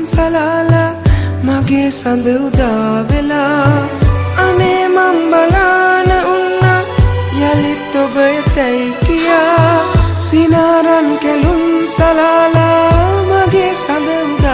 සලාලා මගේ සඳ උදා වෙලා අනේ මම් බලාන උන්නා යලිත් ඔබ එතැයි කියා සිනාරන් කෙලුම් සලාලා මගේ සඳ උදා